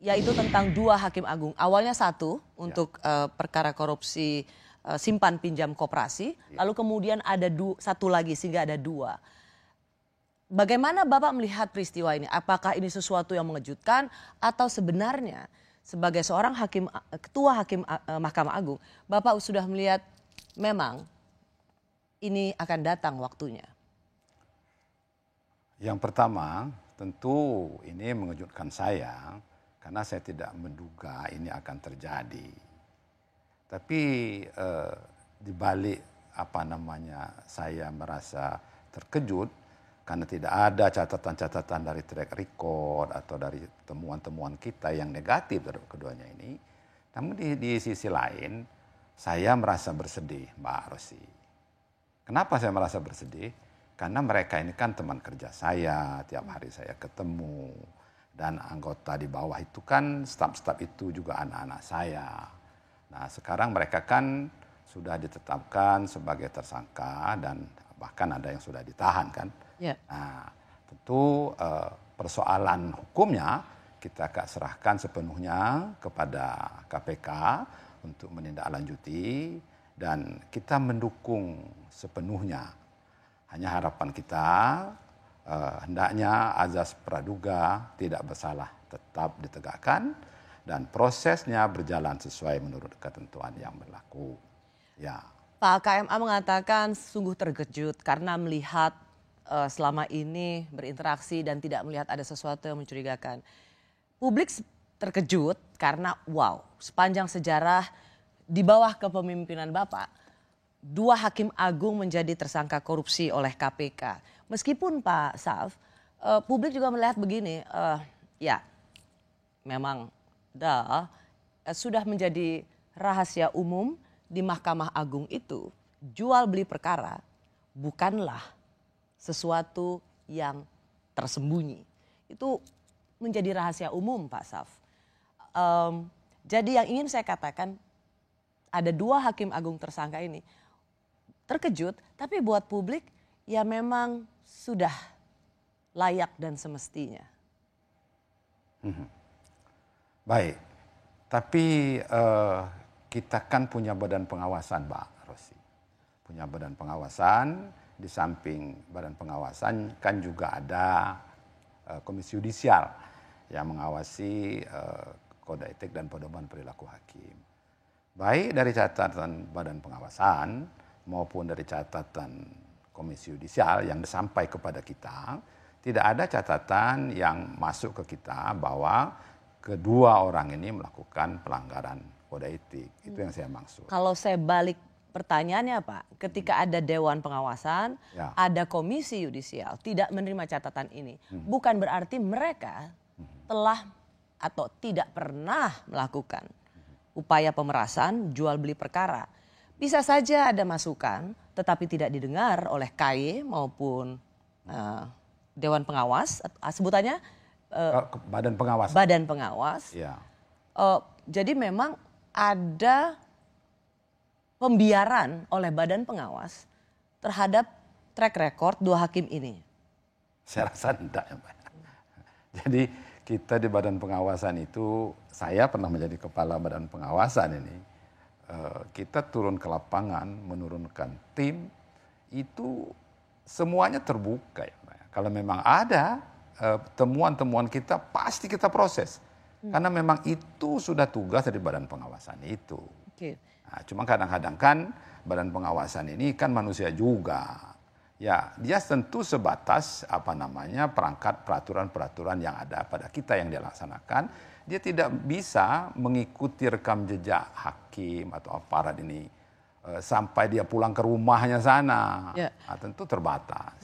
yaitu tentang 2 hakim agung. Awalnya 1 untuk perkara korupsi simpan pinjam koperasi, lalu kemudian ada 1 lagi sehingga ada 2. Bagaimana Bapak melihat peristiwa ini? Apakah ini sesuatu yang mengejutkan atau sebenarnya sebagai seorang ketua hakim Mahkamah Agung, Bapak sudah melihat memang ini akan datang waktunya? Yang pertama, tentu ini mengejutkan saya karena saya tidak menduga ini akan terjadi. Tapi di balik saya merasa terkejut karena tidak ada catatan-catatan dari track record atau dari temuan-temuan kita yang negatif terhadap keduanya ini. Namun di sisi lain, saya merasa bersedih, Mbak Rosi. Kenapa saya merasa bersedih? Karena mereka ini kan teman kerja saya, tiap hari saya ketemu. Dan anggota di bawah itu kan, staf-staf itu juga anak-anak saya. Nah sekarang mereka kan sudah ditetapkan sebagai tersangka dan bahkan ada yang sudah ditahan kan. Yeah. Nah tentu persoalan hukumnya kita akan serahkan sepenuhnya kepada KPK untuk menindaklanjuti dan kita mendukung sepenuhnya. Hanya harapan kita hendaknya azas praduga tidak bersalah tetap ditegakkan dan prosesnya berjalan sesuai menurut ketentuan yang berlaku. Ya. Pak KMA mengatakan sungguh terkejut karena melihat selama ini berinteraksi dan tidak melihat ada sesuatu yang mencurigakan. Publik terkejut karena sepanjang sejarah di bawah kepemimpinan Bapak, 2 hakim agung menjadi tersangka korupsi oleh KPK. Meskipun Pak Saf, publik juga melihat begini, memang sudah menjadi rahasia umum di Mahkamah Agung itu, jual beli perkara bukanlah sesuatu yang tersembunyi. Itu menjadi rahasia umum Pak Saf. Jadi yang ingin saya katakan, ada 2 hakim agung tersangka ini terkejut, tapi buat publik ya memang sudah layak dan semestinya. Baik, tapi kita kan punya badan pengawasan, Mbak Rosi. Punya badan pengawasan, di samping badan pengawasan kan juga ada komisi yudisial yang mengawasi kode etik dan pedoman perilaku hakim. Baik dari catatan badan pengawasan maupun dari catatan komisi yudisial yang disampaikan kepada kita, tidak ada catatan yang masuk ke kita bahwa kedua orang ini melakukan pelanggaran kode etik. Itu yang saya maksud. Kalau saya balik pertanyaannya Pak, ketika ada dewan pengawasan, ada komisi yudisial tidak menerima catatan ini, bukan berarti mereka telah atau tidak pernah melakukan upaya pemerasan jual beli perkara. Bisa saja ada masukan, tetapi tidak didengar oleh KY maupun Dewan Pengawas, sebutannya Badan Pengawas. Badan Pengawas. Ya. Jadi memang ada pembiaran oleh Badan Pengawas terhadap track record 2 hakim ini. Saya rasa tidak ya Pak. Jadi kita di Badan Pengawasan itu, saya pernah menjadi kepala Badan Pengawasan ini. Kita turun ke lapangan, menurunkan tim, itu semuanya terbuka ya Pak. Kalau memang ada temuan-temuan kita, pasti kita proses. Karena memang itu sudah tugas dari Badan Pengawasan itu. Okay. Nah, cuma kadang-kadang kan Badan Pengawasan ini kan manusia juga. Ya, dia tentu sebatas perangkat peraturan-peraturan yang ada pada kita yang dia laksanakan. Dia tidak bisa mengikuti rekam jejak hakim atau aparat ini sampai dia pulang ke rumahnya sana. Nah, tentu terbatas.